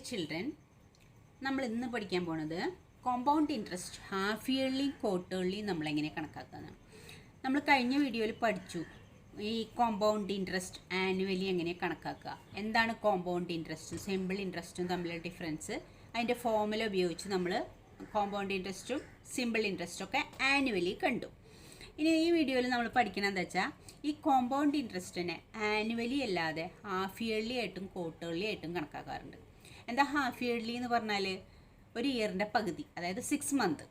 Children, നമ്മൾ ഇന്ന് പഠിക്കാൻ പോണത് compound interest half yearly quarterly നമ്മളെങ്ങനെ കണക്കാക്കാനാണ്. നമ്മൾ കഴിഞ്ഞ വീഡിയോയിൽ പഠിച്ചു ഈ കോമ്പൗണ്ട് ഇൻട്രസ്റ്റ് ആനുവലി എങ്ങനെ കണക്കാക്കുക, എന്താണ് കോമ്പൗണ്ട് ഇൻട്രസ്റ്റും സിമ്പിൾ ഇൻട്രസ്റ്റും തമ്മിലുള്ള ഡിഫറൻസ്, അതിൻ്റെ ഫോർമുല ഉപയോഗിച്ച് നമ്മൾ കോമ്പൗണ്ട് ഇൻട്രസ്റ്റും സിമ്പിൾ ഇൻട്രസ്റ്റും ഒക്കെ ആനുവലി കണ്ടു. ഇനി ഈ വീഡിയോയിൽ നമ്മൾ പഠിക്കണം എന്താ വെച്ചാൽ ഈ കോമ്പൗണ്ട് ഇൻട്രസ്റ്റിനെ ആനുവലി അല്ലാതെ ഹാഫ് ഇയർലി ആയിട്ടും ക്വാർട്ടർലി ആയിട്ടും കണക്കാക്കാറുണ്ട്. എന്താ ഹാഫ് ഇയർലി എന്ന് പറഞ്ഞാൽ ഒരു ഇയറിൻ്റെ പകുതി, അതായത് 6 മന്ത്.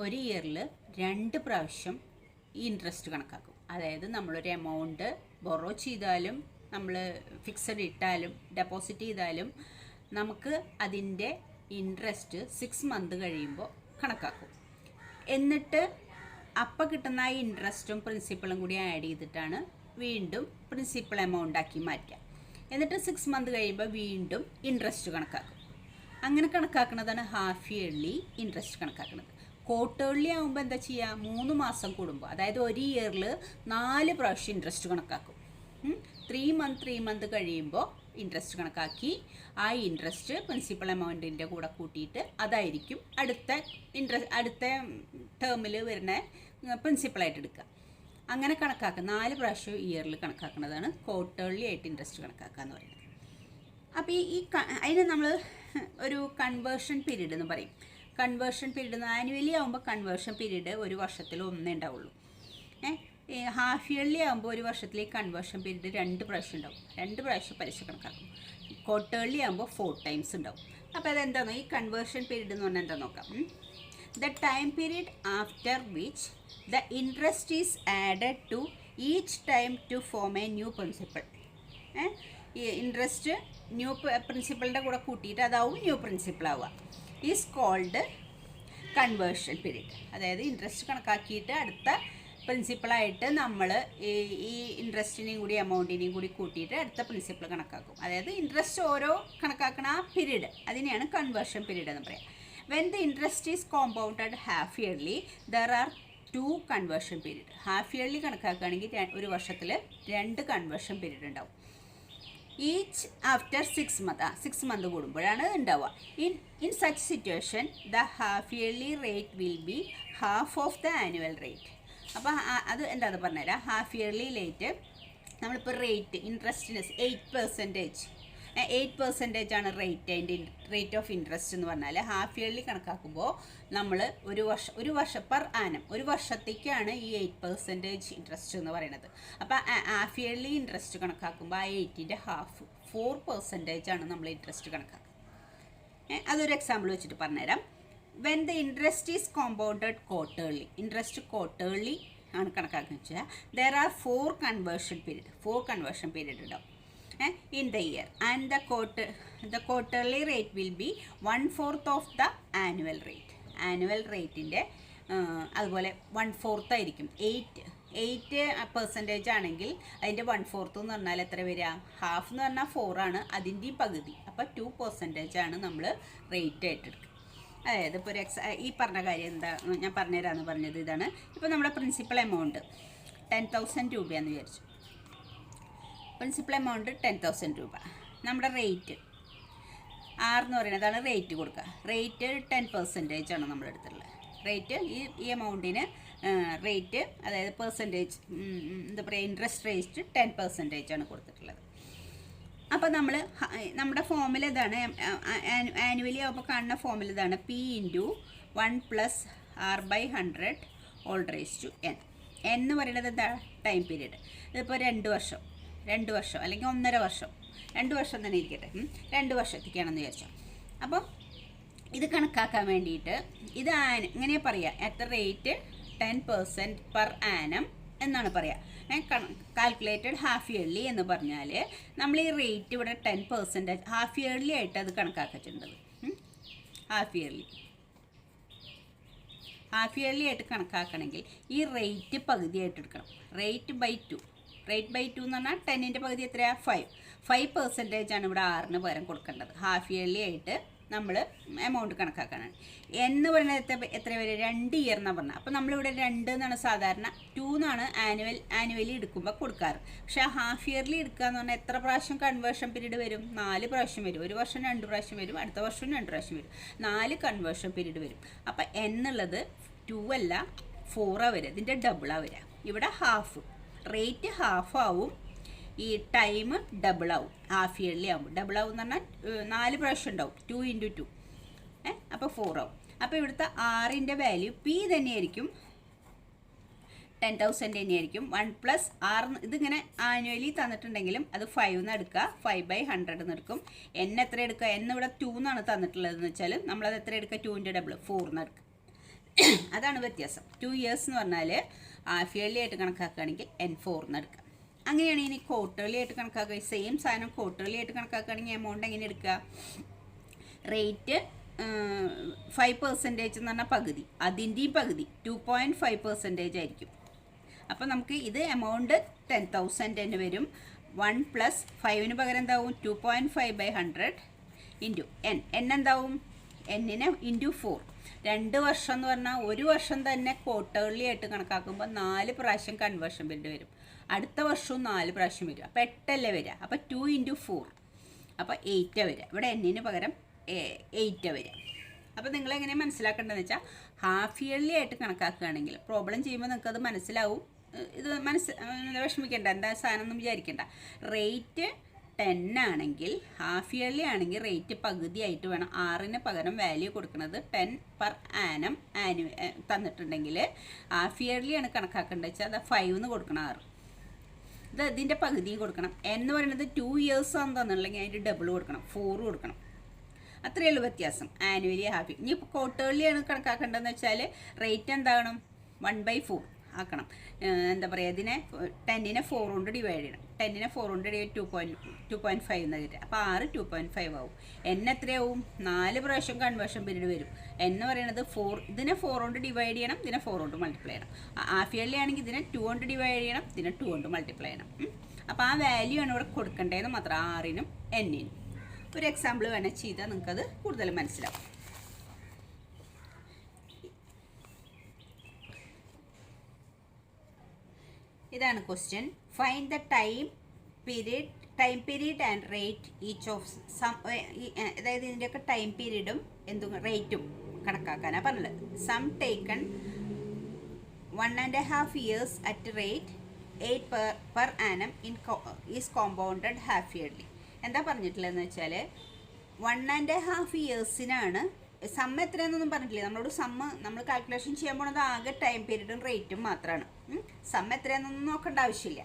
ഒരു ഇയറിൽ 2 പ്രാവശ്യം ഈ ഇൻട്രസ്റ്റ് കണക്കാക്കും. അതായത് നമ്മളൊരു എമൗണ്ട് ബൊറോ ചെയ്താലും നമ്മൾ ഫിക്സഡ് ഇട്ടാലും ഡെപ്പോസിറ്റ് ചെയ്താലും നമുക്ക് അതിൻ്റെ ഇൻട്രസ്റ്റ് 6 മന്ത് കഴിയുമ്പോൾ കണക്കാക്കും. എന്നിട്ട് അപ്പം കിട്ടുന്ന ആ ഇൻട്രസ്റ്റും പ്രിൻസിപ്പളും കൂടി ആഡ് ചെയ്തിട്ടാണ് വീണ്ടും പ്രിൻസിപ്പൾ എമൗണ്ട് ആക്കി മാറ്റുക. എന്നിട്ട് 6 മന്ത് കഴിയുമ്പോൾ വീണ്ടും ഇൻട്രസ്റ്റ് കണക്കാക്കും. അങ്ങനെ കണക്കാക്കുന്നതാണ് ഹാഫ് ഇയർലി ഇൻട്രസ്റ്റ് കണക്കാക്കുന്നത്. ക്വാർട്ടർലി ആകുമ്പോൾ എന്താ ചെയ്യുക, 3 മാസം കൂടുമ്പോൾ, അതായത് ഒരു ഇയറിൽ 4 പ്രാവശ്യം ഇൻട്രസ്റ്റ് കണക്കാക്കും. 3 മന്ത് കഴിയുമ്പോൾ ഇൻട്രസ്റ്റ് കണക്കാക്കി ആ ഇൻട്രസ്റ്റ് പ്രിൻസിപ്പൽ എമൗണ്ടിൻ്റെ കൂടെ കൂട്ടിയിട്ട് അതായിരിക്കും അടുത്ത ടേമിൽ വരുന്ന പ്രിൻസിപ്പളായിട്ട് എടുക്കുക. അങ്ങനെ കണക്കാക്കുക. 4 പ്രാവശ്യം ഇയറിൽ കണക്കാക്കുന്നതാണ് ക്വാർട്ടർലി ആയിട്ട് ഇൻട്രസ്റ്റ് കണക്കാക്കുക എന്ന് പറയുന്നത്. അപ്പോൾ അതിന് നമ്മൾ ഒരു കൺവേർഷൻ പീരീഡ് എന്ന് പറയും. കൺവേർഷൻ പീരീഡ് ആനുവലി ആകുമ്പോൾ കൺവേർഷൻ പീരീഡ് ഒരു വർഷത്തിൽ ഒന്നേ ഉണ്ടാവുള്ളൂ. ഹാഫ് ഇയർലി ആകുമ്പോൾ ഒരു വർഷത്തിൽ ഈ കൺവേർഷൻ പീരീഡ് 2 പ്രാവശ്യം ഉണ്ടാവും. 2 പ്രാവശ്യം പലിശ കണക്കാക്കും. ക്വാർട്ടർലി ആകുമ്പോൾ 4 ടൈംസ് ഉണ്ടാവും. അപ്പോൾ അതെന്താണോ ഈ കൺവേർഷൻ പീരീഡ് എന്ന് പറഞ്ഞാൽ എന്താ നോക്കാം. The time period after which the interest is added to each time to form a new principal. ഈ ഇൻട്രസ്റ്റ് ന്യൂ പ്രിൻസിപ്പളിൻ്റെ കൂടെ കൂട്ടിയിട്ട് അതാവും ന്യൂ പ്രിൻസിപ്പൾ ആവുക. Is called conversion period. അതായത് ഇൻട്രസ്റ്റ് കണക്കാക്കിയിട്ട് അടുത്ത പ്രിൻസിപ്പളായിട്ട് നമ്മൾ ഈ ഇൻട്രസ്റ്റിനെയും കൂടി എമൗണ്ടിനെയും കൂടി കൂട്ടിയിട്ട് അടുത്ത പ്രിൻസിപ്പൾ കണക്കാക്കും. അതായത് ഇൻട്രസ്റ്റ് ഓരോ കണക്കാക്കുന്ന ആ പീരീഡ്, അതിനെയാണ് കൺവേർഷൻ പീരീഡ് എന്ന് പറയാം. When the interest is compounded half yearly there are 2 conversion period. Half yearly കണക്കാക്കുകയാണെങ്കിൽ ഒരു വർഷത്തിൽ 2 കൺവേർഷൻ പീരീഡ് ഉണ്ടാവും. ഈച്ച് ആഫ്റ്റർ 6 മന്ത് കൂടുമ്പോഴാണ് ഉണ്ടാവുക. In such situation the half yearly rate will be half of the annual rate. അപ്പോൾ അത് എന്താണെന്ന് പറഞ്ഞുതരാം. ഹാഫ് ഇയർലി റേറ്റ് നമ്മളിപ്പോൾ റേറ്റ് ഇൻട്രസ്റ്റിന് 8% ആണ് റേറ്റ് ഓഫ് ഇൻട്രസ്റ്റ് എന്ന് പറഞ്ഞാൽ ഹാഫ് ഇയർലി കണക്കാക്കുമ്പോൾ നമ്മൾ ഒരു വർഷം പെർ ആനം ഒരു വർഷത്തേക്കാണ് ഈ 8% ഇൻട്രസ്റ്റ് എന്ന് പറയുന്നത്. അപ്പോൾ ഹാഫ് ഇയർലി ഇൻട്രസ്റ്റ് കണക്കാക്കുമ്പോൾ ആ 8ൻ്റെ ഹാഫ് 4% ആണ് നമ്മൾ ഇൻട്രസ്റ്റ് കണക്കാക്കുക. അതൊരു എക്സാമ്പിൾ വെച്ചിട്ട് പറഞ്ഞുതരാം. When the interest is compounded quarterly, interest quarterly ആണ് കണക്കാക്കുന്നത് വെച്ചാൽ ദർ ആർ 4 കൺവേർഷൻ പീരീഡ് ഉണ്ടാവും in the year, and the quarterly rate will be 1/4 of the annual rate. Annual റേറ്റിൻ്റെ അതുപോലെ 1/4 ആയിരിക്കും. 8% ആണെങ്കിൽ അതിൻ്റെ 1/4 എന്ന് പറഞ്ഞാൽ എത്ര വരിക, ഹാഫ് എന്ന് പറഞ്ഞാൽ 4 ആണ്, അതിൻ്റെയും പകുതി. അപ്പോൾ 2% ആണ് നമ്മൾ റേറ്റ് ആയിട്ട് എടുക്കുക. അതായത് ഇപ്പോൾ ഈ പറഞ്ഞ കാര്യം എന്താ ഞാൻ പറഞ്ഞുതരാമെന്ന് പറഞ്ഞത് ഇതാണ്. ഇപ്പോൾ നമ്മുടെ പ്രിൻസിപ്പൽ എമൗണ്ട് 10,000 രൂപയാണെന്ന് വിചാരിച്ചു. പ്രിൻസിപ്പൽ എമൗണ്ട് 10,000 രൂപ. നമ്മുടെ റേറ്റ് എന്ന് പറയുന്നതാണ് റേറ്റ് കൊടുക്കുക. റേറ്റ് 10% ആണ് നമ്മൾ എടുത്തിട്ടുള്ളത്. റേറ്റ് ഈ എമൗണ്ടിന് റേറ്റ്, അതായത് പെർസെൻറ്റേജ് എന്താ പറയുക, ഇൻട്രസ്റ്റ് റേറ്റ് 10% ആണ് കൊടുത്തിട്ടുള്ളത്. അപ്പോൾ നമ്മുടെ ഫോമിൽ ഇതാണ്, ആനുവലി ആകുമ്പോൾ കാണുന്ന ഫോമിൽ ഇതാണ് P × 1 + R/100 all raised to n. എന്ന് പറയുന്നത് എന്താ, ടൈം പീരീഡ്. ഇതിപ്പോൾ 2 വർഷം അല്ലെങ്കിൽ 1.5 വർഷം, 2 വർഷം തന്നെ ഇരിക്കട്ടെ, 2 വർഷത്തേക്കാണെന്ന് വിചാരിച്ചോ. അപ്പോൾ ഇത് കണക്കാക്കാൻ വേണ്ടിയിട്ട് ഇത് ഇങ്ങനെ പറയുക, at the rate 10% per annum എന്നാണ് പറയുക. കാൽക്കുലേറ്റഡ് ഹാഫ് ഇയർലി എന്ന് പറഞ്ഞാൽ നമ്മൾ ഈ റേറ്റ് ഇവിടെ 10% ഹാഫ് ഇയർലി ആയിട്ട് അത് കണക്കാക്കിയിട്ടുണ്ടത്. ഹാഫ് ഇയർലി ആയിട്ട് കണക്കാക്കണമെങ്കിൽ ഈ റേറ്റ് പകുതിയായിട്ട് എടുക്കണം. റേറ്റ് ബൈ 2 എന്ന് പറഞ്ഞാൽ 10ൻ്റെ പകുതി എത്രയാണ്, 5% ആണ് ഇവിടെ 6ന് പകരം കൊടുക്കേണ്ടത്. ഹാഫ് ഇയർലി ആയിട്ട് നമ്മൾ എമൗണ്ട് കണക്കാക്കാനാണ്. എന്ന് പറയുന്നത് എത്ര വരെ 2 ഇയർ എന്നാണ് പറഞ്ഞത്. അപ്പോൾ നമ്മളിവിടെ 2 എന്നാണ് സാധാരണ, 2 എന്നാണ് ആനുവലി എടുക്കുമ്പോൾ കൊടുക്കാറ്. പക്ഷേ ഹാഫ് ഇയർലി എടുക്കുക എന്ന് പറഞ്ഞാൽ എത്ര പ്രാവശ്യം കൺവേർഷൻ പീരീഡ് വരും? 4 പ്രാവശ്യം വരും. ഒരു വർഷം 2 പ്രാവശ്യം വരും, അടുത്ത വർഷം 2 പ്രാവശ്യം വരും, 4 കൺവേർഷൻ പീരീഡ് വരും. അപ്പോൾ എന്നുള്ളത് 2 അല്ല 4 വരിക, ഇതിൻ്റെ ഡബിളാണ് വരിക. ഇവിടെ ഹാഫ് റേറ്റ് ഹാഫ് ആവും, ഈ ടൈം ഡബിൾ ആവും. ഹാഫ് ഇയർലി ആവും. ഡബിൾ ആവും എന്ന് പറഞ്ഞാൽ 4 പ്രാവശ്യം ഉണ്ടാവും, 2 × 2 അപ്പോൾ 4 ആവും. അപ്പോൾ ഇവിടുത്തെ ആറിൻ്റെ വാല്യൂ പി തന്നെയായിരിക്കും, 10,000 തന്നെയായിരിക്കും. 1 + R ഇതിങ്ങനെ ആനുവലി തന്നിട്ടുണ്ടെങ്കിലും അത് 5 എന്ന് എടുക്കുക, 5/100 എന്ന് എടുക്കും. എൻ എത്ര എടുക്കുക? എന്ന് ഇവിടെ 2 എന്നാണ് തന്നിട്ടുള്ളതെന്ന് വെച്ചാൽ നമ്മളത് എത്ര എടുക്കുക? 2ൻ്റെ ഡബിൾ 4 എന്ന് എടുക്കുക. അതാണ് വ്യത്യാസം. 2 ഇയേഴ്സ് എന്ന് പറഞ്ഞാൽ ഹാഫ് ഇയർലി ആയിട്ട് കണക്കാക്കുകയാണെങ്കിൽ N4 എന്ന് എടുക്കുക. അങ്ങനെയാണ് ഇനി ക്വാർട്ടർലി ആയിട്ട് കണക്കാക്കുക. സെയിം സാധനം ക്വാർട്ടർലി ആയിട്ട് കണക്കാക്കുകയാണെങ്കിൽ എമൗണ്ട് എങ്ങനെ എടുക്കുക? റേറ്റ് 5% എന്ന് പറഞ്ഞാൽ പകുതി, അതിൻ്റെയും പകുതി 2.5% ആയിരിക്കും. അപ്പോൾ നമുക്ക് ഇത് എമൗണ്ട് 10,000 തന്നെ വരും. 1 + 5ന് പകരം എന്താവും? 2.5/100 ഇൻറ്റു എൻ. എൻ എന്താവും? എന്നിന് ഇൻറ്റു 4. 2 വർഷം എന്ന് പറഞ്ഞാൽ ഒരു വർഷം തന്നെ ക്വാർട്ടർലി ആയിട്ട് കണക്കാക്കുമ്പോൾ 4 പ്രാവശ്യം കൺവേർഷൻ പീരീഡ് വരും. അടുത്ത വർഷവും 4 പ്രാവശ്യം വരും. അപ്പോൾ 8 വരിക. അപ്പോൾ 2 × 4 അപ്പോൾ 8 വരിക. ഇവിടെ എന്നിന് പകരം 8 വരിക. അപ്പോൾ നിങ്ങളെങ്ങനെ മനസ്സിലാക്കേണ്ടതെന്ന് വെച്ചാൽ ഹാഫ് ഇയർലി ആയിട്ട് കണക്കാക്കുകയാണെങ്കിൽ പ്രോബ്ലം ചെയ്യുമ്പോൾ നിങ്ങൾക്കത് മനസ്സിലാവും. ഇത് വിഷമിക്കേണ്ട, എന്താ സാധനം ഒന്നും വിചാരിക്കേണ്ട. റേറ്റ് 10 ആണെങ്കിൽ ഹാഫ് ഇയർലി ആണെങ്കിൽ റേറ്റ് പകുതിയായിട്ട് വേണം. 6ന് പകരം വാല്യൂ കൊടുക്കുന്നത് 10 per annum തന്നിട്ടുണ്ടെങ്കിൽ ഹാഫ് ഇയർലി ആണ് കണക്കാക്കേണ്ടത് വെച്ചാൽ അത് 5 എന്ന് കൊടുക്കണം. 6 ഇത് ഇതിൻ്റെ പകുതിയും കൊടുക്കണം. എന്ന് പറയുന്നത് 2 ഇയേഴ്സ് ആണെന്ന് തന്നിട്ടുണ്ടെങ്കിൽ അതിൻ്റെ ഡബിൾ കൊടുക്കണം, 4 കൊടുക്കണം. അത്രയേ ഉള്ളൂ വ്യത്യാസം. Annually half. ഇനി ഇപ്പോൾ ക്വാർട്ടർലി ആണ് കണക്കാക്കേണ്ടതെന്ന് വെച്ചാൽ റേറ്റ് എന്താകണം? 1/4 ആക്കണം. എന്താ പറയുക, ഇതിനെ 10നെ 4 കൊണ്ട് ഡിവൈഡ് ചെയ്യണം. 10നെ 4 കൊണ്ട് ഡിവൈഡ് 2.5 എന്ന് കിട്ടുക. അപ്പോൾ 6 2.5 ആവും. എൻ എത്രയാവും? 4 പ്രാവശ്യം കൺവേർഷൻ പീരീഡ് വരും. എന്ന് പറയുന്നത് 4. ഇതിനെ 4 കൊണ്ട് ഡിവൈഡ് ചെയ്യണം, ഇതിനെ 4 കൊണ്ട് മൾട്ടിപ്ലൈ ചെയ്യണം. ഹാഫ് ഇയർലി ആണെങ്കിൽ ഇതിനെ 2 കൊണ്ട് ഡിവൈഡ് ചെയ്യണം, ഇതിനെ 2 കൊണ്ട് മൾട്ടിപ്ലൈ ചെയ്യണം. അപ്പോൾ ആ വാല്യൂ ആണ് ഇവിടെ കൊടുക്കേണ്ടതെന്ന് മാത്രം, 6നും എന്നിനും. ഒരു എക്സാമ്പിൾ വേണേൽ ചെയ്താൽ നിങ്ങൾക്കത് കൂടുതൽ മനസ്സിലാവും. ഇതാണ് question. Find the time period and rate each of sum. അതായത് ഇതിൻ്റെയൊക്കെ ടൈം പീരീഡും റേറ്റും കണക്കാക്കാനാണ് പറഞ്ഞത്. Sum taken 1.5 years at rate 8 per annum is compounded half yearly. എന്താ പറഞ്ഞിട്ടുള്ളതെന്ന് വെച്ചാൽ 1.5 ഇയേഴ്സിനാണ്. സമ്മ് എത്രയാണെന്നൊന്നും പറഞ്ഞിട്ടില്ല നമ്മളോട്. സമ്മ് നമ്മൾ കാൽക്കുലേഷൻ ചെയ്യാൻ പോണത് ആകെ ടൈം പീരീഡും റേറ്റും മാത്രമാണ്. സമ്മ് എത്രയാണെന്നൊന്നും നോക്കേണ്ട ആവശ്യമില്ല.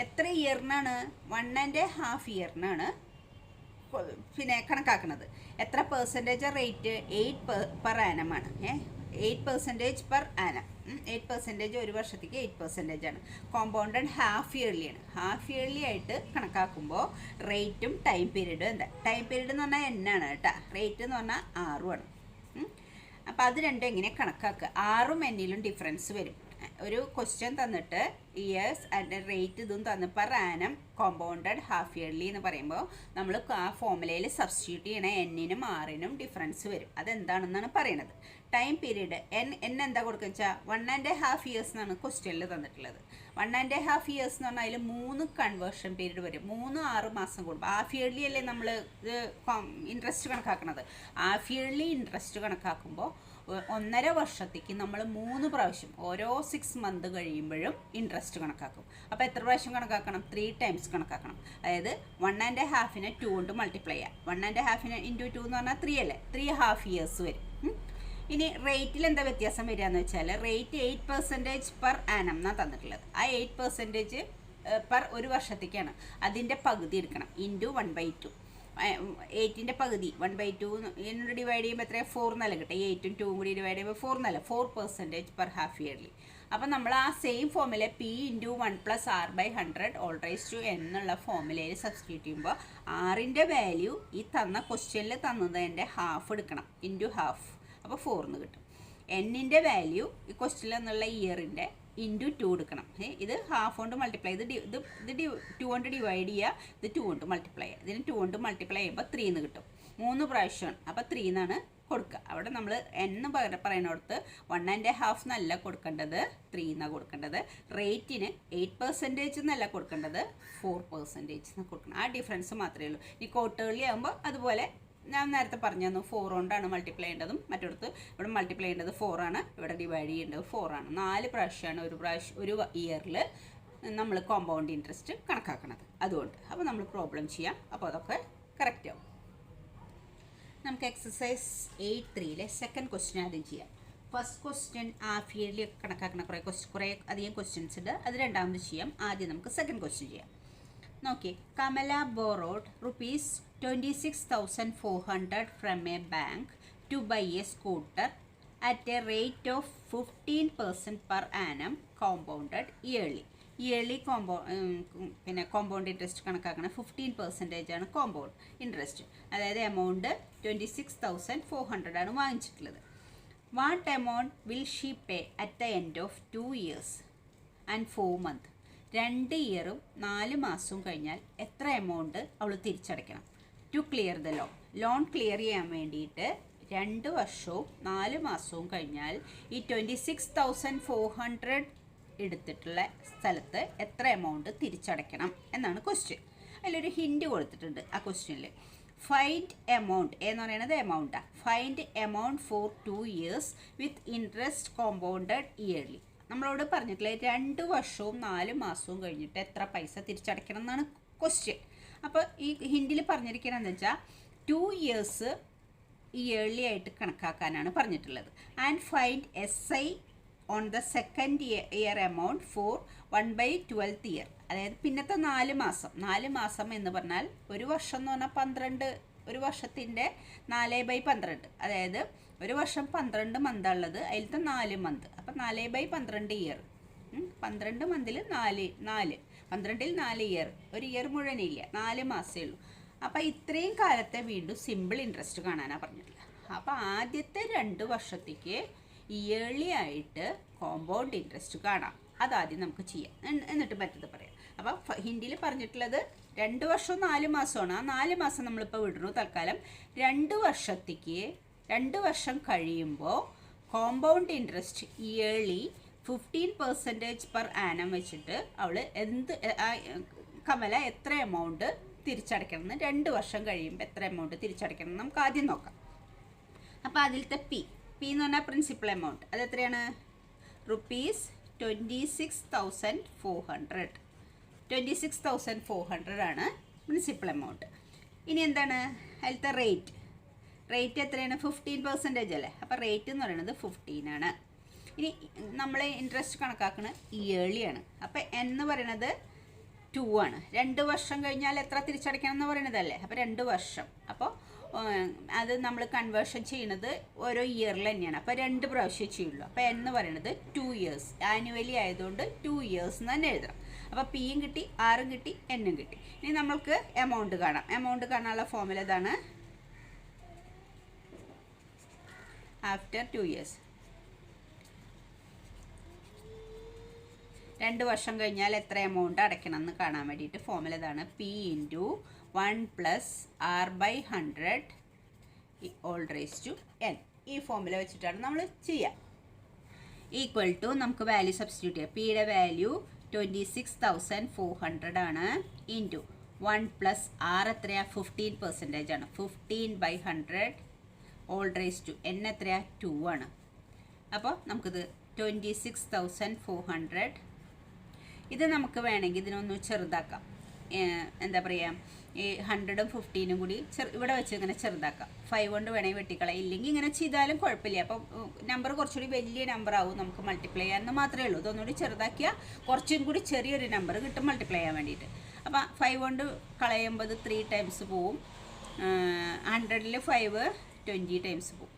എത്ര ഇയറിനാണ്? 1.5 ഇയറിനാണ് പിന്നെ കണക്കാക്കുന്നത്. എത്ര പെർസെൻറ്റേജ് റേറ്റ്? 8 per annum ആണ്. 8% per annum. 8% ഒരു വർഷത്തേക്ക് 8% ആണ്. കോമ്പൗണ്ടഡ് ഹാഫ് ഇയർലി ആണ്. ഹാഫ് ഇയർലി ആയിട്ട് കണക്കാക്കുമ്പോൾ റേറ്റും ടൈം പീരീഡും എന്താ? ടൈം പീരീഡ് എന്ന് പറഞ്ഞാൽ എന്നാണ് കേട്ടോ, റേറ്റ് എന്ന് പറഞ്ഞാൽ 6 ആണ്. അപ്പോൾ അത് രണ്ടും എങ്ങനെ കണക്കാക്കുക? 6ഉം എന്നിലും ഡിഫറൻസ് വരും. ഒരു ക്വസ്റ്റ്യൻ തന്നിട്ട് ഇയേഴ്സ് ആൻഡ് റേറ്റ് ഇതും തന്ന് per annum compounded half yearly എന്ന് പറയുമ്പോൾ നമ്മൾ ആ ഫോമുലയിൽ സബ്സ്റ്റിറ്റ്യൂട്ട് ചെയ്യണ എന്നിനും 6നും ഡിഫറൻസ് വരും. അതെന്താണെന്നാണ് പറയണത്. ടൈം പീരീഡ് എൻ എന്താ കൊടുക്കുക വെച്ചാൽ 1.5 ഇയേഴ്സ് എന്നാണ് ക്വസ്റ്റ്യനിൽ തന്നിട്ടുള്ളത്. 1.5 ഇയേഴ്സ് എന്ന് പറഞ്ഞാൽ അതിൽ 3 കൺവേർഷൻ പീരീഡ് വരും. 3-6 മാസം കൂടുമ്പോൾ. ഹാഫ് ഇയർലി അല്ലേ നമ്മൾ ഇത് ഇൻട്രസ്റ്റ് കണക്കാക്കണത്. ഹാഫ് ഇയർലി ഇൻട്രസ്റ്റ് കണക്കാക്കുമ്പോൾ 1.5 വർഷത്തേക്ക് നമ്മൾ 3 പ്രാവശ്യം ഓരോ 6 മന്ത് കഴിയുമ്പോഴും ഇൻട്രസ്റ്റ് കണക്കാക്കും. അപ്പോൾ എത്ര പ്രാവശ്യം കണക്കാക്കണം? 3 ടൈംസ് കണക്കാക്കണം. അതായത് 1.5നെ 2 കൊണ്ട് മൾട്ടിപ്ലൈ ചെയ്യാം. 1.5നെ ഇൻറ്റു 2 എന്ന് പറഞ്ഞാൽ 3 അല്ലേ? 3.5 ഇയേഴ്സ് വരും. ഇനി റേറ്റിൽ എന്താ വ്യത്യാസം വരിക എന്ന് വെച്ചാൽ റേറ്റ് 8% per annum എന്നാണ് തന്നിട്ടുള്ളത്. ആ 8% പെർ ഒരു വർഷത്തേക്കാണ്. അതിൻ്റെ പകുതി എടുക്കണം. ഇൻറ്റു 1/2. 8ൻ്റെ പകുതി 1/2 എന്നോട് ഡിവൈഡ് ചെയ്യുമ്പോൾ എത്രയാണ്? 4 എന്നല്ല കിട്ടുക. 8ഉം 2ഉം കൂടി ഡിവൈഡ് ചെയ്യുമ്പോൾ 4 എന്നല്ല, 4% per half yearly. അപ്പോൾ നമ്മൾ ആ same ഫോമിലെ P × 1 + R/100 all raised to n എന്നുള്ള ഫോമിലയിൽ സബ്സ്റ്റിറ്റ്യൂട്ട് ചെയ്യുമ്പോൾ ആറിൻ്റെ വാല്യൂ ഈ തന്ന ക്വസ്റ്റ്യനിൽ തന്നതിൻ്റെ ഹാഫ് എടുക്കണം. Into half. അപ്പോൾ 4 എന്ന് കിട്ടും. എന്നിൻ്റെ വാല്യൂ ഈ ക്വസ്റ്റ്യനിൽ നിന്നുള്ള ഇയറിൻ്റെ ഇൻറ്റു 2 എടുക്കണം. ഇത് ഹാഫ് കൊണ്ട് മൾട്ടിപ്ലൈ ഇത് 2 കൊണ്ട് ഡിവൈഡ് ചെയ്യുക. ഇത് 2 കൊണ്ട് മൾട്ടിപ്ലൈ ചെയ്യുക. ഇതിന് 2 കൊണ്ട് മൾട്ടിപ്ലൈ ചെയ്യുമ്പോൾ 3 എന്ന് കിട്ടും. 3 പ്രാവശ്യമാണ്. അപ്പോൾ 3 എന്നാണ് കൊടുക്കുക. അവിടെ നമ്മൾ എന്ന് പറയുന്നിടത്ത് 1.5 എന്നല്ല കൊടുക്കേണ്ടത്, 3 എന്നാണ് കൊടുക്കേണ്ടത്. റേറ്റിന് 8% എന്നല്ല കൊടുക്കേണ്ടത്, 4% എന്ന് കൊടുക്കണം. ആ ഡിഫറൻസ് മാത്രമേ ഉള്ളൂ. ഈ ക്വാർട്ടേർലി ആകുമ്പോൾ അതുപോലെ ഞാൻ നേരത്തെ പറഞ്ഞു തന്നു, 4 കൊണ്ടാണ് മൾട്ടിപ്ലൈ ചെയ്യേണ്ടതും, മറ്റൊടുത്ത് ഇവിടെ മൾട്ടിപ്ലൈ ചെയ്യേണ്ടത് 4 ആണ്, ഇവിടെ ഡിവൈഡ് ചെയ്യേണ്ടത് 4 ആണ്. 4 പ്രാവശ്യമാണ് ഒരു ഇയറിൽ നമ്മൾ കോമ്പൗണ്ട് ഇൻട്രസ്റ്റ് കണക്കാക്കുന്നത്. അതുകൊണ്ട് അപ്പോൾ നമ്മൾ പ്രോബ്ലം ചെയ്യാം. അപ്പോൾ അതൊക്കെ കറക്റ്റ് ആവും. നമുക്ക് എക്സസൈസ് 8.3 സെക്കൻഡ് ക്വസ്റ്റ്യൻ ആദ്യം ചെയ്യാം. ഫസ്റ്റ് ക്വസ്റ്റ്യൻ ഹാഫ് ഇയർലി കണക്കാക്കുന്ന കുറേ അധികം ക്വസ്റ്റ്യൻസ് ഉണ്ട്. അത് രണ്ടാമത് ചെയ്യാം. ആദ്യം നമുക്ക് സെക്കൻഡ് ക്വസ്റ്റ്യൻ ചെയ്യാം. നോക്കിയേ, Kamala borrowed ₹26,400 from a bank to buy a scooter at a rate of 15% per annum compounded yearly. Yearly compound interest കണക്കാക്കണം. 15% ആണ് കോമ്പൗണ്ട് ഇൻട്രസ്റ്റ്. അതായത് എമൗണ്ട് 26,400 ആണ് വാങ്ങിച്ചിട്ടുള്ളത്. What amount will she pay at the end of 2 years and 4 months? 2 ഇയറും 4 മാസവും കഴിഞ്ഞാൽ എത്ര amount അവൾ തിരിച്ചടയ്ക്കണം? ടു ക്ലിയർ ദ ലോൺ ക്ലിയർ ചെയ്യാൻ വേണ്ടിയിട്ട് 2 വർഷവും 4 മാസവും കഴിഞ്ഞാൽ ഈ 26,400 എടുത്തിട്ടുള്ള സ്ഥലത്ത് എത്ര എമൗണ്ട് തിരിച്ചടയ്ക്കണം എന്നാണ് ക്വസ്റ്റ്യൻ. അതിലൊരു ഹിൻഡ് കൊടുത്തിട്ടുണ്ട് ആ ക്വസ്റ്റ്യനിൽ. ഫൈൻഡ് എമൗണ്ട് എന്ന് പറയുന്നത് എമൗണ്ടാണ്. Find amount for 2 years with interest compounded yearly. നമ്മളോട് പറഞ്ഞിട്ടില്ല 2 വർഷവും 4 മാസവും കഴിഞ്ഞിട്ട് എത്ര പൈസ തിരിച്ചടയ്ക്കണം എന്നാണ് ക്വസ്റ്റ്യൻ. അപ്പോൾ ഈ ഹിൻഡിൽ പറഞ്ഞിരിക്കണമെന്ന് വെച്ചാൽ 2 years ഇയർലി ആയിട്ട് കണക്കാക്കാനാണ് പറഞ്ഞിട്ടുള്ളത്. And find SI on the second year amount for 1/12th year. അതായത് പിന്നത്തെ 4 മാസം എന്ന് പറഞ്ഞാൽ ഒരു വർഷം എന്ന് പറഞ്ഞാൽ 12, ഒരു വർഷത്തിൻ്റെ 4/12. അതായത് ഒരു വർഷം 12 മന്താണ് ഉള്ളത്, അതിലത്തെ 4 മന്ത്. അപ്പം 4/12 ഇയർ. 12 മന്തിൽ 4, 12ൽ 4 ഇയർ. ഒരു ഇയർ മുഴുവനില്ല, 4 മാസമേ ഉള്ളൂ. അപ്പോൾ ഇത്രയും കാലത്തെ വീണ്ടും സിമ്പിൾ ഇൻട്രസ്റ്റ് കാണാനാണ് പറഞ്ഞിട്ടുള്ളത്. അപ്പോൾ ആദ്യത്തെ 2 വർഷത്തേക്ക് ഇയർലി ആയിട്ട് കോമ്പൗണ്ട് ഇൻട്രസ്റ്റ് കാണാം. അതാദ്യം നമുക്ക് ചെയ്യാം, എന്നിട്ട് മറ്റത് പറയാം. അപ്പോൾ ഹിന്ദിയിൽ പറഞ്ഞിട്ടുള്ളത് 2 വർഷവും 4 മാസമാണ്. ആ 4 മാസം നമ്മളിപ്പോൾ വിടുന്നു തൽക്കാലം. 2 വർഷം കഴിയുമ്പോൾ compound interest yearly 15% per annum വെച്ചിട്ട് അവൾ കമല എത്ര എമൗണ്ട് തിരിച്ചടയ്ക്കണം എന്ന് 2 വർഷം കഴിയുമ്പോൾ എത്ര എമൗണ്ട് തിരിച്ചടയ്ക്കണം എന്ന് നമുക്ക് ആദ്യം നോക്കാം. അപ്പോൾ അതിലത്തെ പി എന്ന് പറഞ്ഞാൽ പ്രിൻസിപ്പൽ എമൗണ്ട്. അത് എത്രയാണ്? ₹26,400. 26,400 ആണ് പ്രിൻസിപ്പൽ എമൗണ്ട്. ഇനി എന്താണ് അതിലത്തെ റേറ്റ് എത്രയാണ്? 15% അല്ലേ. അപ്പോൾ റേറ്റ് എന്ന് പറയുന്നത് 15 ആണ്. ഇനി നമ്മൾ ഇൻട്രസ്റ്റ് കണക്കാക്കുന്നത് ഇയർലി ആണ്. അപ്പോൾ എന്ന് പറയുന്നത് 2 ആണ്. 2 വർഷം കഴിഞ്ഞാൽ എത്ര തിരിച്ചടയ്ക്കണം എന്ന് പറയുന്നതല്ലേ. അപ്പോൾ 2 വർഷം. അപ്പോൾ അത് നമ്മൾ കൺവേർഷൻ ചെയ്യുന്നത് ഓരോ ഇയറിൽ തന്നെയാണ്. അപ്പോൾ 2 പ്രാവശ്യം ചെയ്യുള്ളൂ. അപ്പോൾ എന്ന് പറയുന്നത് 2 years. ആനുവലി ആയതുകൊണ്ട് 2 years എന്ന് തന്നെ എഴുതണം. അപ്പോൾ പിയും കിട്ടി, ആറും കിട്ടി, എന്നും കിട്ടി. ഇനി നമ്മൾക്ക് എമൗണ്ട് കാണാം. എമൗണ്ട് കാണാനുള്ള ഫോർമുല ഇതാണ്. ആഫ്റ്റർ 2 years, 2 വർഷം കഴിഞ്ഞാൽ എത്ര എമൗണ്ട് അടയ്ക്കണം എന്ന് കാണാൻ വേണ്ടിയിട്ട് ഫോർമുല ഇതാണ്. P × 1 + R/100 (n). ഈ ഫോർമുല വെച്ചിട്ടാണ് നമ്മൾ ചെയ്യുക. ഈക്വൽ ടു നമുക്ക് വാല്യൂ സബ്സ്റ്റിറ്റ്യൂട്ട് ചെയ്യാം. പിയുടെ വാല്യൂ 26,400 ആണ്. ഇൻറ്റു 1 + R എത്രയാണ്? 15% ആണ്. 15/100 (n) എത്രയാണ്? 2 ആണ്. അപ്പോൾ നമുക്കിത് 26,400. ഇത് നമുക്ക് വേണമെങ്കിൽ ഇതിനൊന്ന് ചെറുതാക്കാം. എന്താ പറയുക, ഈ 100ഉം 15ഉം കൂടി ഇവിടെ വെച്ച് ഇങ്ങനെ ചെറുതാക്കാം. 5 കൊണ്ട് വേണമെങ്കിൽ വെട്ടിക്കളയാം. ഇല്ലെങ്കിൽ ഇങ്ങനെ ചെയ്താലും കുഴപ്പമില്ല. അപ്പം നമ്പർ കുറച്ചുകൂടി വലിയ നമ്പർ ആവും നമുക്ക് മൾട്ടിപ്ലൈ ചെയ്യാമെന്ന് മാത്രമേ ഉള്ളൂ. ഇതൊന്നുകൂടി ചെറുതാക്കിയാൽ കുറച്ചും കൂടി ചെറിയൊരു നമ്പർ കിട്ടും മൾട്ടിപ്ലൈ ചെയ്യാൻ വേണ്ടിയിട്ട്. അപ്പം 5 കൊണ്ട് കളയുമ്പോൾ 3 times പോവും. 100ൽ 5 20 times പോവും.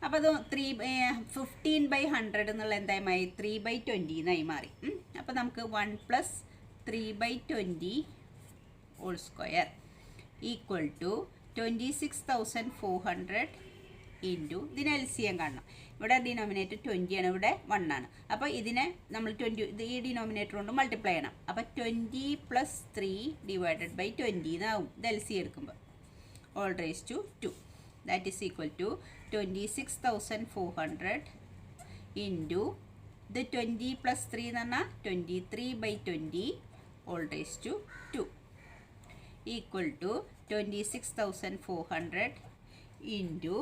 അപ്പോൾ അത് 15/100 എന്നുള്ള എന്തായി മാറി? 3/20 എന്നായി മാറി. അപ്പോൾ നമുക്ക് 1 + 3/20 (² ഈക്വൽ ടു 26,400 ഇൻറ്റു ഇതിന് LCM കാണണം. ഇവിടെ ഡിനോമിനേറ്റർ 20 ആണ്, ഇവിടെ 1 ആണ്. അപ്പോൾ ഇതിനെ നമ്മൾ 20 ഈ ഡിനോമിനേറ്റർ കൊണ്ട് മൾട്ടിപ്ലൈ ചെയ്യണം. അപ്പോൾ 20 + 3 / 20 എന്നാവും ഇത് LCM എടുക്കുമ്പോൾ. all raised to 2. That is equal to 26,400 into the 20 plus 3 എന്ന് പറഞ്ഞാൽ 23/20 all raised to 2 equal to 26,400 into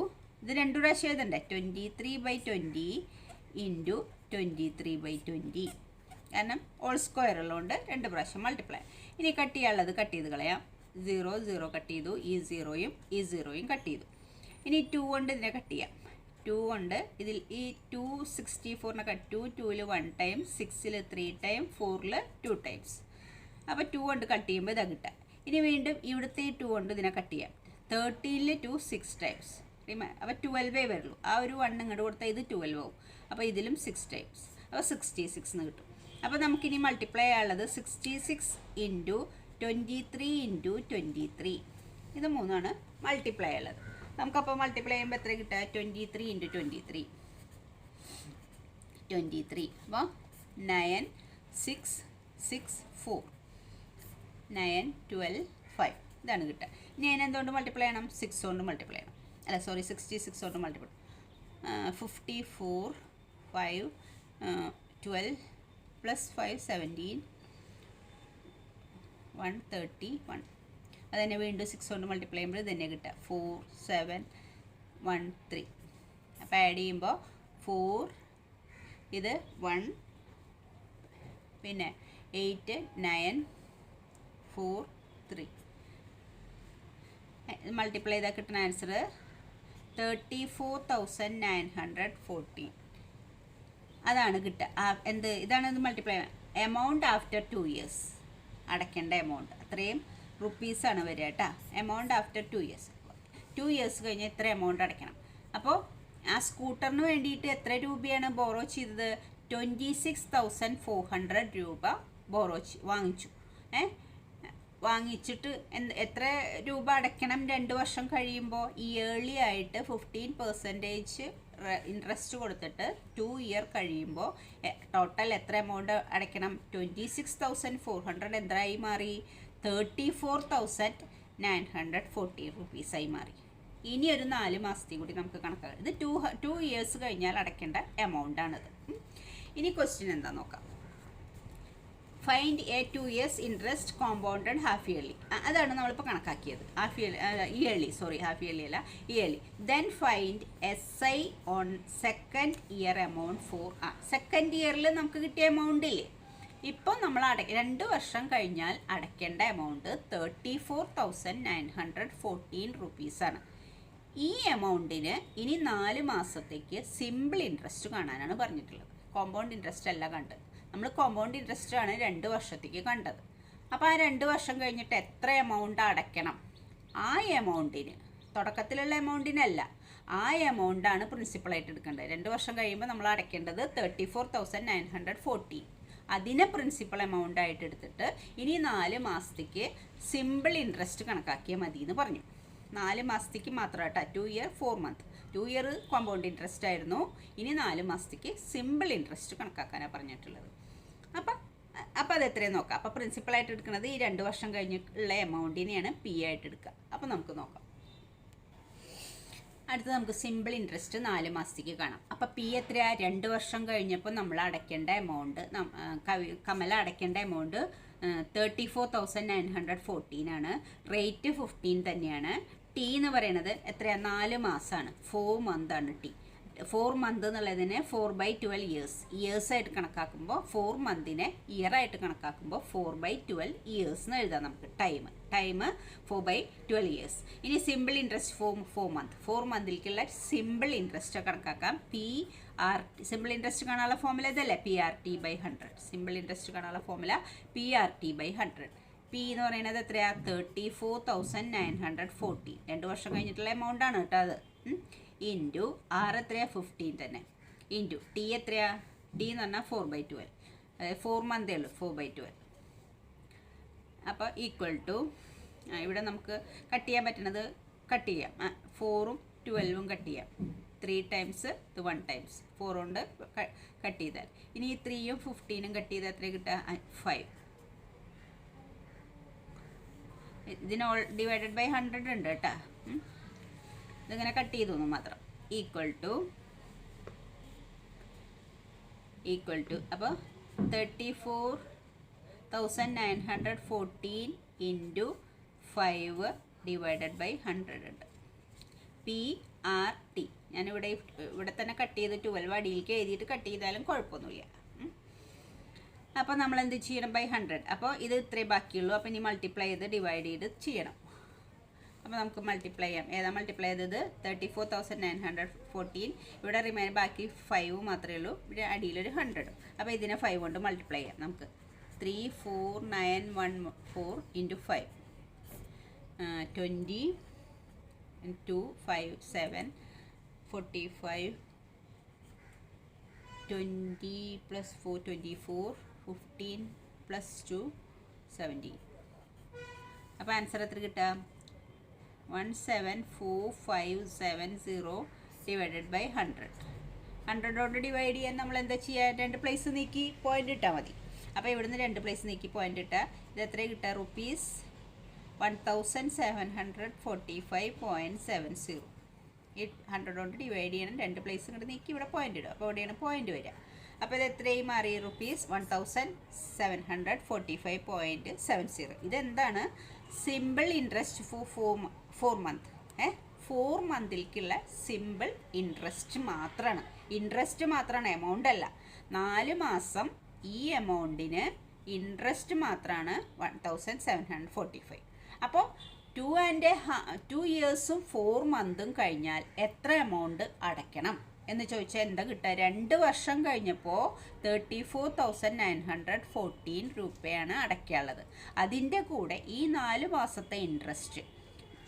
ഇത് രണ്ടു പ്രാവശ്യം എഴുതണ്ടേ 23/20 into 23/20 കാരണം ഓൾ സ്ക്വയർ ഉള്ളതുകൊണ്ട് രണ്ട് പ്രാവശ്യം മൾട്ടിപ്ലൈ. ഇനി കട്ട് ചെയ്യാനുള്ളത് കട്ട് ചെയ്ത് കളയാം. 0 0 കട്ട് ചെയ്തു, ഈ 0യും ഈ 0യും കട്ട് ചെയ്തു. ഇനി 2 കൊണ്ട് ഇതിനെ കട്ട് ചെയ്യാം. 2 കൊണ്ട് ഇതിൽ ഈ 264നെ കട്ട് 2ൽ 1 ടൈം, 6ൽ 3 ടൈം, 4ൽ 2 ടൈംസ്. അപ്പോൾ 2 കൊണ്ട് കട്ട് ചെയ്യുമ്പോൾ ഇതാ കിട്ടുക. ഇനി വീണ്ടും ഇവിടുത്തെ ഈ 2 കൊണ്ട് ഇതിനെ കട്ട് ചെയ്യാം. 13ൽ 2 6 ടൈംസ്. അപ്പോൾ 12 വരുള്ളൂ. ആ ഒരു 1 ഇങ്ങോട്ട് കൊടുത്താൽ ഇത് 12 ആവും. അപ്പോൾ ഇതിലും 6 ടൈംസ്. അപ്പോൾ 66 എന്ന് കിട്ടും. അപ്പോൾ നമുക്കിനി മൾട്ടിപ്ലൈ ആയുള്ളത് 66 ഇൻറ്റു 23 ഇൻറ്റു 23. ഇത് മൂന്നാണ് മൾട്ടിപ്ലൈ ഉള്ളത്. നമുക്കപ്പോൾ മൾട്ടിപ്ലൈ ചെയ്യുമ്പോൾ എത്ര കിട്ടുക? 23 ഇൻറ്റു 23. അപ്പോൾ 9 6 6 4 9 12 5 ഇതാണ് കിട്ടുക. ഇനി അതിനെന്തുകൊണ്ട് മൾട്ടിപ്ലൈ ചെയ്യണം? 6 കൊണ്ട് മൾട്ടിപ്ലൈ ചെയ്യണം. അല്ല സോറി 66 കൊണ്ട് മൾട്ടിപ്ലൈ 54 5 12 plus 5 17 131. അതുതന്നെ വീണ്ടും 6 കൊണ്ട് മൾട്ടിപ്ലൈ ചെയ്യുമ്പോൾ ഇതന്നെ കിട്ടുക 4 7 1 3. അപ്പോൾ ആഡ് ചെയ്യുമ്പോൾ 4 ഇത് 1 പിന്നെ 8 9 4 3. മൾട്ടിപ്ലൈ ചെയ്താൽ കിട്ടുന്ന ആൻസർ 34,914. അതാണ് കിട്ടുക. എന്ത് ഇതാണ് ഇത് മൾട്ടിപ്ലൈ എമൗണ്ട് ആഫ്റ്റർ 2 ഇയേഴ്സ് അടയ്ക്കേണ്ട എമൗണ്ട് അത്രയും റുപ്പീസാണ് വരിക കേട്ടോ. എമൗണ്ട് ആഫ്റ്റർ 2 ഇയേഴ്സ് 2 ഇയേഴ്സ് കഴിഞ്ഞ് എത്ര എമൗണ്ട് അടയ്ക്കണം. അപ്പോൾ ആ സ്കൂട്ടറിന് വേണ്ടിയിട്ട് എത്ര രൂപയാണ് ബോറോ ചെയ്തത്? 26,400 രൂപ ബോറോ വാങ്ങിച്ചു. വാങ്ങിച്ചിട്ട് എത്ര രൂപ അടയ്ക്കണം 2 വർഷം കഴിയുമ്പോൾ? ഇയർലി ആയിട്ട് 15% ഇൻട്രസ്റ്റ് കൊടുത്തിട്ട് 2 ഇയർ കഴിയുമ്പോൾ ടോട്ടൽ എത്ര എമൗണ്ട് അടയ്ക്കണം? 26,400 എന്തായി മാറി? 34,914 റുപ്പീസായി മാറി. ഇനി ഒരു 4 മാസത്തെ കൂടി നമുക്ക് കണക്കാക്കാം. ഇത് 2 ഇയേഴ്സ് കഴിഞ്ഞാൽ അടയ്ക്കേണ്ട എമൗണ്ടാണിത്. ഇനി ക്വസ്റ്റ്യൻ എന്താ നോക്കാം. Find a 2 years interest compounded half yearly. അതാണ് നമ്മളിപ്പോൾ കണക്കാക്കിയത്. Half yearly yearly. Then find SI on second year amount for. Second ഇയറിൽ നമുക്ക് കിട്ടിയ എമൗണ്ട് ഇല്ലേ, ഇപ്പോൾ നമ്മൾ 2 വർഷം കഴിഞ്ഞാൽ അടയ്ക്കേണ്ട എമൗണ്ട് 34,914 റുപ്പീസാണ്. ഈ എമൗണ്ടിന് ഇനി 4 മാസത്തേക്ക് സിമ്പിൾ ഇൻട്രസ്റ്റ് കാണാനാണ് പറഞ്ഞിട്ടുള്ളത്. കോമ്പൗണ്ട് ഇൻട്രസ്റ്റ് അല്ല കണ്ടത്. നമ്മൾ കോമ്പൗണ്ട് ഇൻട്രസ്റ്റ് ആണ് 2 വർഷത്തേക്ക് കണ്ടത്. അപ്പോൾ ആ 2 വർഷം കഴിഞ്ഞിട്ട് എത്ര എമൗണ്ട് അടയ്ക്കണം? ആ എമൗണ്ടിന്, തുടക്കത്തിലുള്ള എമൗണ്ടിനല്ല, ആ എമൗണ്ടാണ് പ്രിൻസിപ്പളായിട്ട് എടുക്കേണ്ടത്. 2 വർഷം കഴിയുമ്പോൾ നമ്മൾ അടയ്ക്കേണ്ടത് 34,914. അതിനെ പ്രിൻസിപ്പൽ എമൗണ്ട് ആയിട്ട് എടുത്തിട്ട് ഇനി 4 മാസത്തേക്ക് സിമ്പിൾ ഇൻട്രസ്റ്റ് കണക്കാക്കിയാൽ മതി എന്ന് പറഞ്ഞു. 4 മാസത്തേക്ക് മാത്രമായിട്ടാ. 2 year 4 month. 2 year compound interest ആയിരുന്നു. ഇനി 4 മാസത്തേക്ക് സിമ്പിൾ ഇൻട്രസ്റ്റ് കണക്കാക്കാനാണ് പറഞ്ഞിട്ടുള്ളത്. അപ്പം അത് എത്രയും നോക്കാം. അപ്പോൾ പ്രിൻസിപ്പളായിട്ട് എടുക്കുന്നത് ഈ 2 വർഷം കഴിഞ്ഞുള്ള എമൗണ്ടിനെയാണ് P ആയിട്ട് എടുക്കുക. അപ്പോൾ നമുക്ക് നോക്കാം. അടുത്ത് നമുക്ക് സിമ്പിൾ ഇൻട്രസ്റ്റ് 4 മാസത്തേക്ക് കാണാം. അപ്പോൾ P എത്രയാണ്? 2 വർഷം കഴിഞ്ഞപ്പോൾ നമ്മൾ അടയ്ക്കേണ്ട എമൗണ്ട്, കമല അടയ്ക്കേണ്ട എമൗണ്ട് 34,914 ആണ്. റേറ്റ് 15 തന്നെയാണ്. T എന്ന് പറയുന്നത് എത്രയാണ്? 4 മാസമാണ്. 4 മന്താണ് T. 4 മന്ത് എന്നുള്ളതിനെ 4/12 ഇയേഴ്സ് ആയിട്ട് കണക്കാക്കുമ്പോൾ 4 മന്തിനെ ഇയർ ആയിട്ട് കണക്കാക്കുമ്പോൾ 4/12 ഇയേഴ്സ് എന്ന് എഴുതാം നമുക്ക്. Time 4/12 years. ഇനി സിമ്പിൾ ഇൻട്രസ്റ്റ് 4 മന്ത്. 4 മന്തിലേക്കുള്ള സിമ്പിൾ ഇൻട്രസ്റ്റ് കണക്കാക്കാം. PRT. സിമ്പിൾ ഇൻട്രസ്റ്റ് കാണാനുള്ള ഫോമുല ഇതല്ലേ? PRT/100. സിമ്പിൾ ഇൻട്രസ്റ്റ് കാണാനുള്ള ഫോമുല PRT/100. P എന്ന് പറയുന്നത് എത്രയാണ്? 34,940. 2 വർഷം കഴിഞ്ഞിട്ടുള്ള എമൗണ്ട് ആണ് കേട്ടോ അത്. ഇൻറ്റു R എത്രയാണ്? 15 തന്നെ. ഇൻറ്റു T എത്രയാണ്? T എന്ന് പറഞ്ഞാൽ 4/12. അതായത് 4 മന്തേ ഉള്ളൂ. 4/12. അപ്പോൾ ഈക്വൽ ടു, ഇവിടെ നമുക്ക് കട്ട് ചെയ്യാൻ പറ്റുന്നത് കട്ട് ചെയ്യാം. 4ഉം 12ഉം കട്ട് ചെയ്യാം. 3 ടൈംസ് ഇത് 1 ടൈംസ് 4 കൊണ്ട് കട്ട് ചെയ്താൽ. ഇനി ഈ 3ഉം 15ഉം കട്ട് ചെയ്താൽ എത്ര കിട്ടുക? 5. ഇതിന് ഡിവൈഡഡ് ബൈ 100 ഉണ്ട് കേട്ടോ. ഇതിങ്ങനെ കട്ട് ചെയ്തു എന്ന് മാത്രം. ഈക്വൽ ടു അപ്പോൾ 34,914 ഇൻറ്റു 5 ഡിവൈഡഡ് ബൈ 100 ഉണ്ട്. PRT ഇവിടെ തന്നെ കട്ട് ചെയ്ത് 12 അടിയിലേക്ക് എഴുതിയിട്ട് കട്ട് ചെയ്താലും കുഴപ്പമൊന്നുമില്ല. അപ്പോൾ നമ്മൾ എന്ത് ചെയ്യണം? ബൈ 100. അപ്പോൾ ഇത് ഇത്രേ ബാക്കിയുള്ളൂ. അപ്പോൾ ഇനി മൾട്ടിപ്ലൈ ചെയ്ത് ഡിവൈഡ് ചെയ്ത് ചെയ്യണം. അപ്പോൾ നമുക്ക് മൾട്ടിപ്ലൈ ചെയ്യാം. ഏതാ മൾട്ടിപ്ലൈ ചെയ്തത്? 34,914. ഇവിടെ റിമൈൻ ബാക്കി 5 മാത്രമേ ഉള്ളൂ. ഇവിടെ അടിയിലൊരു 100. അപ്പോൾ ഇതിനെ 5 കൊണ്ട് മൾട്ടിപ്ലൈ ചെയ്യാം നമുക്ക്. 34,914 ഇൻറ്റു 5 20 2 5 7 45 20 plus 4 24 15 plus 2 17. അപ്പോൾ ആൻസർ എത്ര കിട്ടുക? 174,570 ഡിവൈഡഡ് ബൈ 100. 100 കൊണ്ട് ഡിവൈഡ് ചെയ്യാൻ നമ്മൾ എന്താ ചെയ്യുക? 2 പ്ലേസ് നീക്കി പോയിന്റ് ഇട്ടാൽ മതി. അപ്പോൾ ഇവിടുന്ന് 2 പ്ലേസ് നീക്കി പോയിന്റ് ഇട്ടാൽ ഇത് എത്ര കിട്ടുക? റുപ്പീസ് 1,745.70. ഈ 100 കൊണ്ട് ഡിവൈഡ് ചെയ്യണം. 2 പ്ലേസ് ഇങ്ങോട്ട് നീക്കി ഇവിടെ പോയിന്റ് ഇടുക. അപ്പോൾ ഇവിടെയാണ് പോയിന്റ് വരിക. അപ്പോൾ ഇത് എത്രയും മാറി? റുപ്പീസ് 1,745.70. ഇതെന്താണ്? Simple interest for 4 month. 4 മന്തിലേക്കുള്ള സിമ്പിൾ ഇൻട്രസ്റ്റ് മാത്രമാണ്. ഇൻട്രസ്റ്റ് മാത്രമാണ്, എമൗണ്ട് അല്ല. 4 മാസം ഈ എമൗണ്ടിന് ഇൻട്രസ്റ്റ് മാത്രമാണ് 1,745. അപ്പോൾ 2 ഇയേഴ്സും 4 മന്തും കഴിഞ്ഞാൽ എത്ര എമൗണ്ട് അടയ്ക്കണം എന്ന് ചോദിച്ചാൽ എന്താ കിട്ടുക? 2 വർഷം കഴിഞ്ഞപ്പോൾ 34,914 രൂപയാണ് അടയ്ക്കാനുള്ളത്. അതിൻ്റെ കൂടെ ഈ 4 മാസത്തെ ഇൻട്രസ്റ്റ്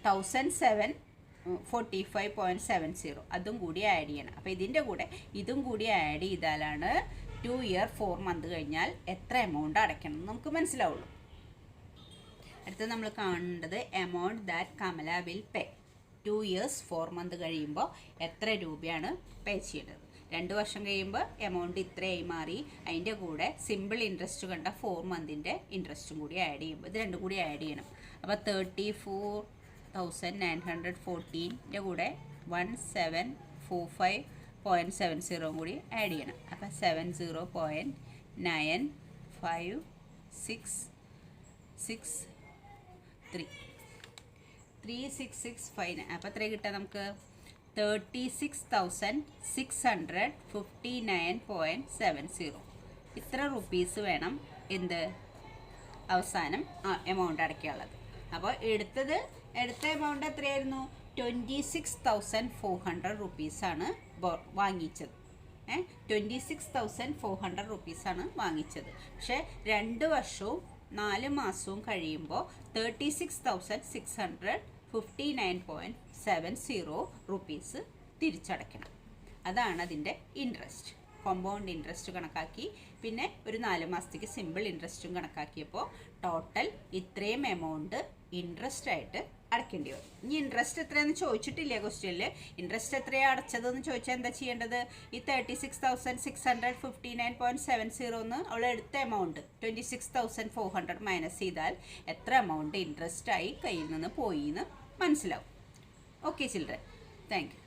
1,745.70 അതും കൂടി ആഡ് ചെയ്യണം. അപ്പോൾ ഇതിൻ്റെ കൂടെ ഇതും കൂടി ആഡ് ചെയ്താലാണ് 2 ഇയർ 4 മന്ത് കഴിഞ്ഞാൽ എത്ര എമൗണ്ട് അടയ്ക്കണം എന്ന് നമുക്ക് മനസ്സിലാവുള്ളൂ. അടുത്തത് നമ്മൾ കാണേണ്ടത് amount that Kamala will pay. 2 years 4 month കഴിയുമ്പോൾ എത്ര രൂപയാണ് പേ ചെയ്യേണ്ടത്? 2 വർഷം കഴിയുമ്പോൾ എമൗണ്ട് ഇത്രയായി മാറി. അതിൻ്റെ കൂടെ സിമ്പിൾ ഇൻട്രസ്റ്റ് കണ്ട 4 മന്തിൻ്റെ ഇൻട്രസ്റ്റും കൂടി ആഡ് ചെയ്യുമ്പോൾ ഇത് രണ്ടും കൂടി ആഡ് ചെയ്യണം. അപ്പോൾ 34,914ൻ്റെ കൂടെ 1,745.70 കൂടി ആഡ് ചെയ്യണം. അപ്പോൾ 70.95663 3665. അപ്പോൾ എത്ര കിട്ടുക നമുക്ക്? 36,659.70. ഇത്ര റുപ്പീസ് വേണം എന്ത് അവസാനം എമൗണ്ട് അടയ്ക്കാനുള്ളത്. അപ്പോൾ എടുത്ത എമൗണ്ട് എത്രയായിരുന്നു? 26,400 റുപ്പീസാണ് വാങ്ങിച്ചത്. 26,400 റുപ്പീസാണ് വാങ്ങിച്ചത്. പക്ഷേ 2 വർഷവും 4 മാസവും കഴിയുമ്പോൾ 36,659.70 റുപ്പീസ് തിരിച്ചടയ്ക്കണം. അതാണ് അതിൻ്റെ ഇൻട്രസ്റ്റ്. കോമ്പൗണ്ട് ഇൻട്രസ്റ്റ് കണക്കാക്കി, പിന്നെ ഒരു 4 മാസത്തേക്ക് സിമ്പിൾ ഇൻട്രസ്റ്റും കണക്കാക്കിയപ്പോൾ ടോട്ടൽ ഇത്രയും എമൗണ്ട് ഇൻട്രസ്റ്റ് ആയിട്ട് അടയ്ക്കേണ്ടി വരും. ഇനി ഇൻട്രസ്റ്റ് എത്രയാണെന്ന് ചോദിച്ചിട്ടില്ല ക്വസ്റ്റ്യനിൽ. ഇൻട്രസ്റ്റ് എത്രയാണ് അടച്ചതെന്ന് ചോദിച്ചാൽ എന്താ ചെയ്യേണ്ടത്? ഈ 36,659.70 എന്ന് അവൾ എടുത്ത എമൗണ്ട് 26,400 മൈനസ് ചെയ്താൽ എത്ര എമൗണ്ട് ഇൻട്രസ്റ്റ് ആയി കയ്യിൽ നിന്ന് പോയി എന്ന് മനസ്സിലാവും. Okay children, thank you.